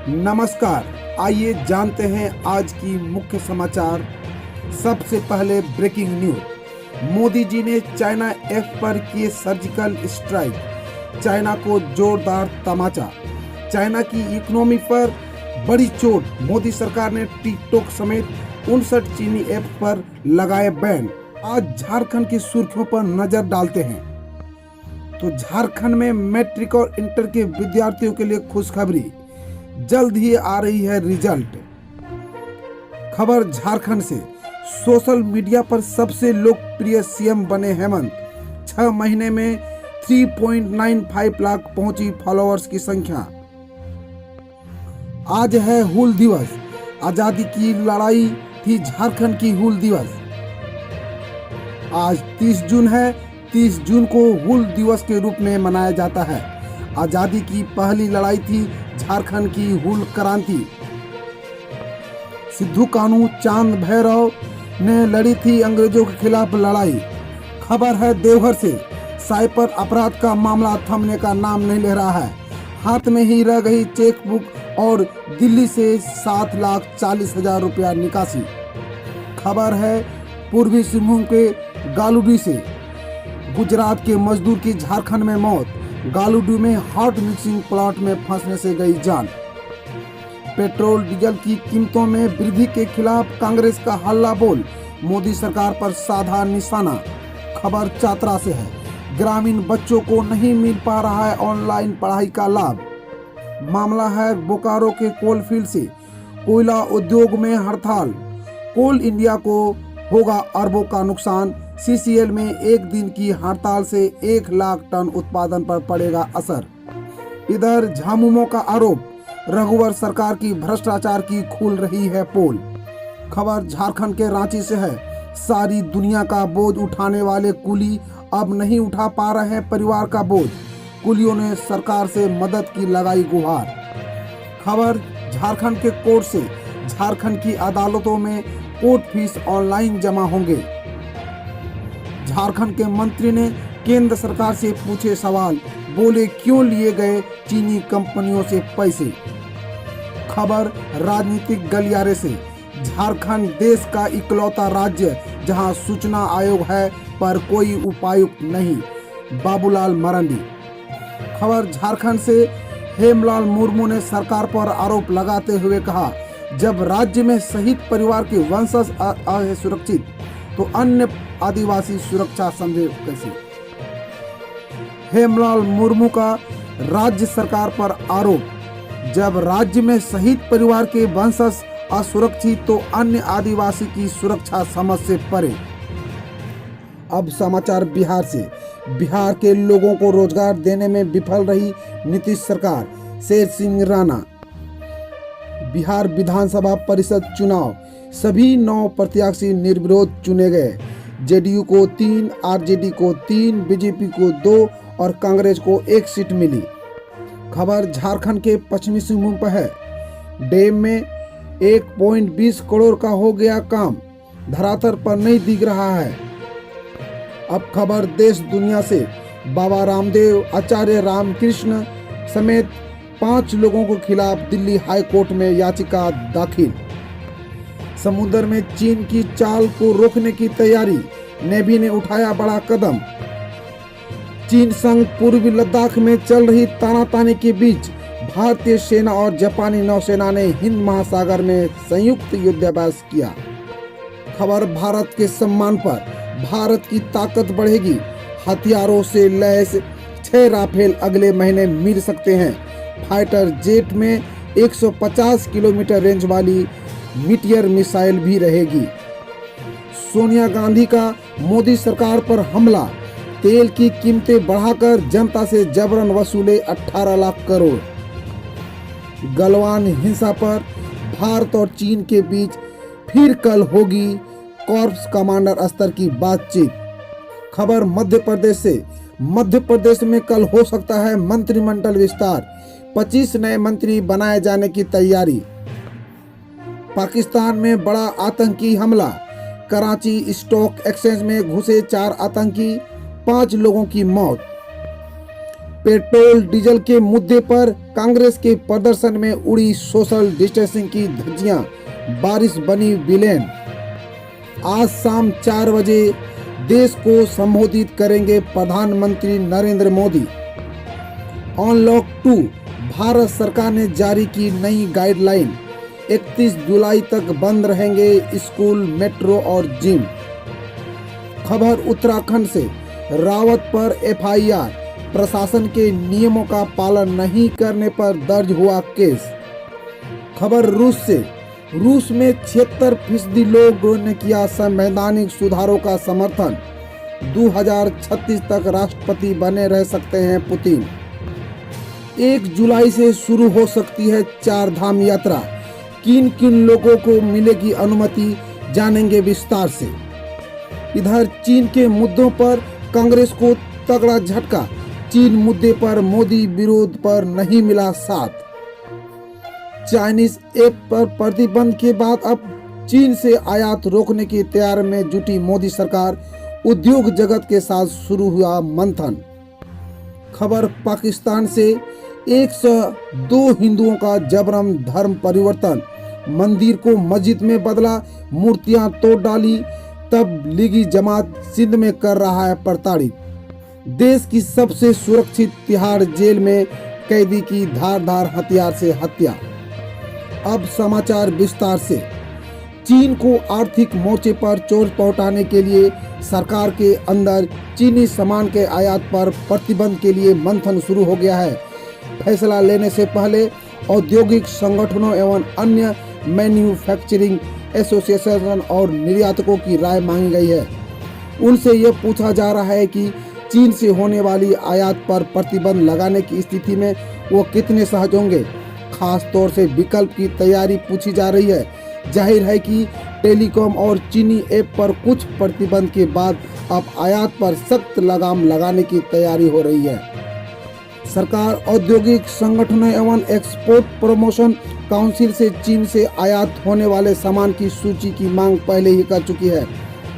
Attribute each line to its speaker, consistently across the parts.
Speaker 1: नमस्कार। आइए जानते हैं आज की मुख्य समाचार। सबसे पहले ब्रेकिंग न्यूज। मोदी जी ने चाइना एफ पर किए सर्जिकल स्ट्राइक, चाइना को जोरदार तमाचा। चाइना की इकोनॉमी पर बड़ी चोट, मोदी सरकार ने टिकटॉक समेत 59 चीनी ऐप पर लगाए बैन। आज झारखंड की सुर्खियों पर नजर डालते हैं। तो झारखंड में मैट्रिक और इंटर के विद्यार्थियों के लिए खुशखबरी, जल्द ही आ रही है रिजल्ट। खबर झारखंड से। सोशल मीडिया पर सबसे लोकप्रिय सीएम बने हेमंत। 6 महीने में 3.95 लाख पहुंची फॉलोअर्स की संख्या। आज है हूल दिवस। आजादी की लड़ाई थी झारखंड की हूल दिवस। आज 30 जून है। 30 जून को हूल दिवस के रूप में मनाया जाता है। आजादी की पहली लड़ाई थी झारखंड की हूल क्रांति। सिद्धू कान्हू चांद भैरव ने लड़ी थी अंग्रेजों के खिलाफ लड़ाई। खबर है देवघर से। साइबर अपराध का मामला थमने का नाम नहीं ले रहा है। हाथ में ही रह गई चेकबुक और दिल्ली से 7,40,000 रुपया निकासी। खबर है पूर्वी सिंहभूम के गालूडी से। गुजरात के मजदूर की झारखंड में मौत। गालूडी में हॉट मिक्सिंग प्लांट में फंसने से गई जान। पेट्रोल डीजल की कीमतों में वृद्धि के खिलाफ कांग्रेस का हल्ला बोल, मोदी सरकार पर साधा निशाना। खबर चतरा से है। ग्रामीण बच्चों को नहीं मिल पा रहा है ऑनलाइन पढ़ाई का लाभ। मामला है बोकारो के कोलफील्ड से। कोयला उद्योग में हड़ताल। कोल इंडिया को होगा अरबों का नुकसान। सीसीएल में एक दिन की हड़ताल से 1 लाख टन उत्पादन पर पड़ेगा असर। इधर झामुमो का आरोप, रघुवर सरकार की भ्रष्टाचार की खुल रही है पोल। खबर झारखंड के रांची से है। सारी दुनिया का बोझ उठाने वाले कुली अब नहीं उठा पा रहे हैं परिवार का बोझ। कुलियों ने सरकार से मदद की लगाई गुहार। खबर झारखंड के कोर्ट से। झारखंड की अदालतों में कोर्ट फीस ऑनलाइन जमा होंगे। झारखंड के मंत्री ने केंद्र सरकार से पूछे सवाल, बोले क्यों लिए गए चीनी कंपनियों से पैसे। खबर राजनीतिक गलियारे से। झारखंड देश का इकलौता राज्य जहां सूचना आयोग है पर कोई उपायुक्त नहीं, बाबूलाल मरांडी। खबर झारखंड से। हेमलाल मुर्मू ने सरकार पर आरोप लगाते हुए कहा, जब राज्य में शहीद परिवार के वंशज असुरक्षित तो अन्य आदिवासी सुरक्षा समझे कैसे। हेमलाल मुर्मू का राज्य सरकार पर आरोप, जब राज्य में शहीद परिवार के वंशज असुरक्षित तो अन्य आदिवासी की सुरक्षा समझ से परे। अब समाचार बिहार से। बिहार के लोगों को रोजगार देने में विफल रही नीतीश सरकार। शेर सिंह राणा। बिहार विधानसभा परिषद चुनाव, सभी 9 प्रत्याशी निर्विरोध चुने गए। जेडीयू को 3, आरजेडी को 3, बीजेपी को 2 और कांग्रेस को 1 सीट मिली। खबर झारखंड के पश्चिमी सिंहभूम पर है। डैम में 1.20 करोड़ का हो गया काम, धरातल पर नहीं दिख रहा है। अब खबर देश दुनिया से। बाबा रामदेव, आचार्य रामकृष्ण समेत 5 लोगों के खिलाफ दिल्ली हाई कोर्ट में याचिका दाखिल। समुद्र में चीन की चाल को रोकने की तैयारी, नेवी ने उठाया बड़ा कदम। चीन संग पूर्वी लद्दाख में चल रही तानातानी के बीच भारतीय सेना और जापानी नौसेना ने हिंद महासागर में संयुक्त युद्धाभ्यास किया। खबर भारत के सम्मान पर। भारत की ताकत बढ़ेगी। हथियारों से लैस 6 राफेल अगले महीने मिल सकते हैं। फाइटर जेट में 150 किलोमीटर रेंज वाली मीटियर मिसाइल भी रहेगी। सोनिया गांधी का मोदी सरकार पर हमला। तेल की कीमतें बढ़ाकर जनता से जबरन वसूले 18 लाख करोड़। गलवान हिंसा पर भारत और चीन के बीच फिर कल होगी कॉर्प्स कमांडर स्तर की बातचीत। खबर मध्य प्रदेश से। मध्य प्रदेश में कल हो सकता है मंत्रिमंडल विस्तार। 25 नए मंत्री बनाए जाने की तैयारी। पाकिस्तान में बड़ा आतंकी हमला। कराची स्टॉक एक्सचेंज में घुसे 4 आतंकी, 5 लोगों की मौत। पेट्रोल डीजल के मुद्दे पर कांग्रेस के प्रदर्शन में उड़ी सोशल डिस्टेंसिंग की धज्जियां, बारिश बनी विलेन। आज शाम 4 बजे देश को संबोधित करेंगे प्रधानमंत्री नरेंद्र मोदी। अनलॉक 2 भारत सरकार ने जारी की नई गाइडलाइन। 31 जुलाई तक बंद रहेंगे स्कूल, मेट्रो और जिम। खबर उत्तराखंड से, रावत पर एफआईआर, प्रशासन के नियमों का पालन नहीं करने पर दर्ज हुआ केस। खबर रूस से, रूस में 76% लोगों ने किया संवैधानिक सुधारों का समर्थन। 2036 तक राष्ट्रपति बने रह सकते हैं पुतिन। 1 जुलाई से शुरू हो सकती है 4 धाम यात्रा। किन किन लोगों को मिलेगी अनुमति, जानेंगे विस्तार से। इधर चीन के मुद्दों पर कांग्रेस को तगड़ा झटका। चीन मुद्दे पर मोदी विरोध पर नहीं मिला साथ। चाइनीज ऐप पर प्रतिबंध के बाद अब चीन से आयात रोकने की तैयारी में जुटी मोदी सरकार। उद्योग जगत के साथ शुरू हुआ मंथन। खबर पाकिस्तान से, 102 हिंदुओं का जबरन धर्म परिवर्तन। मंदिर को मस्जिद में बदला, मूर्तियां तोड़ डाली। तब लीगी जमात सिंध में कर रहा है प्रताड़ित। देश की सबसे सुरक्षित तिहाड़ जेल में कैदी की धारदार हथियार से हत्या। अब समाचार विस्तार से। चीन को आर्थिक मोर्चे पर चोट पहुंचाने के लिए सरकार के अंदर चीनी सामान के आयात पर प्रतिबंध के लिए मंथन शुरू हो गया है। फैसला लेने से पहले औद्योगिक संगठनों एवं अन्य मैन्युफैक्चरिंग एसोसिएशन और निर्यातकों की राय मांगी गई है। उनसे यह पूछा जा रहा है कि चीन से होने वाली आयात पर प्रतिबंध लगाने की स्थिति में वो कितने सहज होंगे। खास तौर से विकल्प की तैयारी पूछी जा रही है। जाहिर है कि टेलीकॉम और चीनी ऐप पर कुछ प्रतिबंध के बाद अब आयात पर सख्त लगाम लगाने की तैयारी हो रही है। सरकार औद्योगिक संगठनों एवं एक्सपोर्ट प्रमोशन काउंसिल से चीन से आयात होने वाले सामान की सूची की मांग पहले ही कर चुकी है,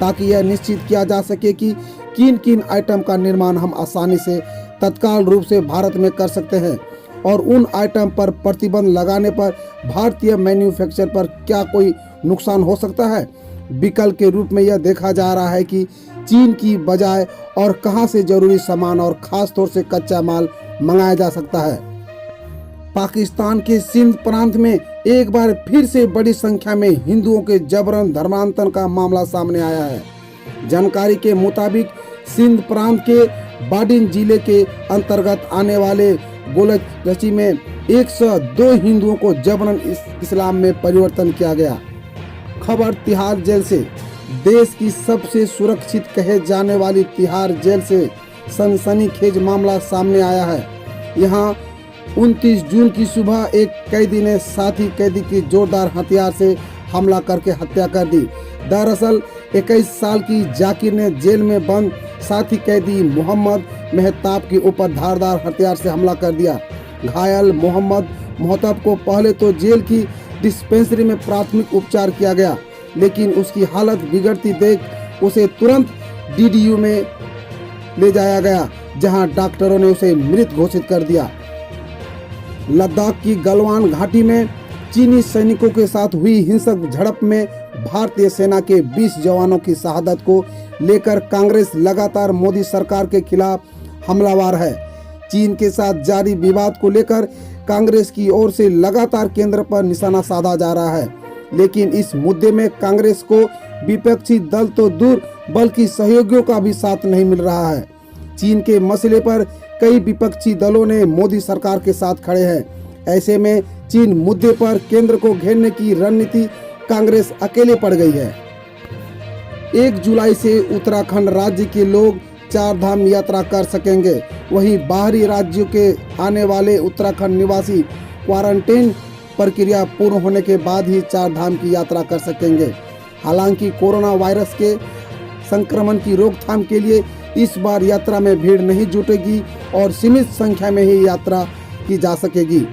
Speaker 1: ताकि यह निश्चित किया जा सके कि किन किन आइटम का निर्माण हम आसानी से तत्काल रूप से भारत में कर सकते हैं और उन आइटम पर प्रतिबंध लगाने पर भारतीय मैन्युफैक्चर पर क्या कोई नुकसान हो सकता है। विकल्प के रूप में यह देखा जा रहा है कि चीन की बजाय और कहां से जरूरी सामान और खास तौर से कच्चा माल मंगाया जा सकता है। पाकिस्तान के सिंध प्रांत में एक बार फिर से बड़ी संख्या में हिंदुओं के जबरन धर्मांतरण का मामला सामने आया है। जानकारी के मुताबिक सिंध प्रांत के बाडिन जिले के अंतर्गत आने वाले गोलचची में 102 हिंदुओं को जबरन इस्लाम में परिवर्तन किया गया। खबर तिहाड़ जेल से, देश की सबसे सुरक्षित कहे जाने वाली तिहाड़ जेल से सनसनीखेज मामला सामने आया है। यहाँ 29 जून की सुबह एक कैदी ने साथी कैदी की जोरदार हथियार से हमला करके हत्या कर दी। दरअसल 21 साल की जाकिर ने जेल में बंद साथी कैदी मोहम्मद मेहताब के ऊपर धारदार हथियार से हमला कर दिया। घायल मोहम्मद मोहताब को पहले तो जेल की डिस्पेंसरी में प्राथमिक उपचार किया गया, लेकिन उसकी हालत बिगड़ती देख उसे तुरंत डीडीयू में ले जाया गया, जहां डॉक्टरों ने उसे मृत घोषित कर दिया। लद्दाख की गलवान घाटी में चीनी सैनिकों के साथ हुई हिंसक झड़प में भारतीय सेना के 20 जवानों की शहादत को लेकर कांग्रेस लगातार मोदी सरकार के खिलाफ हमलावर है। चीन के साथ जारी विवाद को लेकर कांग्रेस की ओर से लगातार केंद्र पर निशाना साधा जा रहा है, लेकिन इस मुद्दे में कांग्रेस को विपक्षी दल तो दूर बल्कि सहयोगियों का भी साथ नहीं मिल रहा है। चीन के मसले पर कई विपक्षी दलों ने मोदी सरकार के साथ खड़े हैं। ऐसे में चीन मुद्दे पर केंद्र को घेरने की रणनीति कांग्रेस अकेले पड़ गई है। 1 जुलाई से उत्तराखंड राज्य के लोग 4 धाम यात्रा कर सकेंगे। वहीं बाहरी राज्यों के आने वाले उत्तराखंड निवासी क्वारंटीन प्रक्रिया पूर्ण होने के बाद ही 4 धाम की यात्रा कर सकेंगे। हालांकि कोरोना वायरस के संक्रमण की रोकथाम के लिए इस बार यात्रा में भीड़ नहीं जुटेगी और सीमित संख्या में ही यात्रा की जा सकेगी।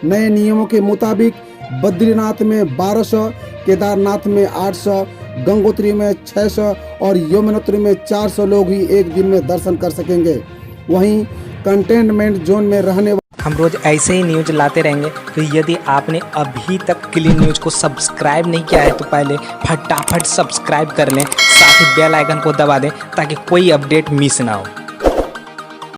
Speaker 1: नए नियमों के मुताबिक बद्रीनाथ में 1200, केदारनाथ में 800, गंगोत्री में 600 और यमुनोत्री में 400 लोग ही एक दिन में दर्शन कर सकेंगे। वहीं कंटेनमेंट जोन में रहने
Speaker 2: हम रोज ऐसे ही न्यूज लाते रहेंगे। तो यदि आपने अभी तक क्लीन न्यूज को सब्सक्राइब नहीं किया है तो पहले फटाफट सब्सक्राइब कर लें, साथ ही बेल आइकन को दबा दें ताकि कोई अपडेट मिस ना हो।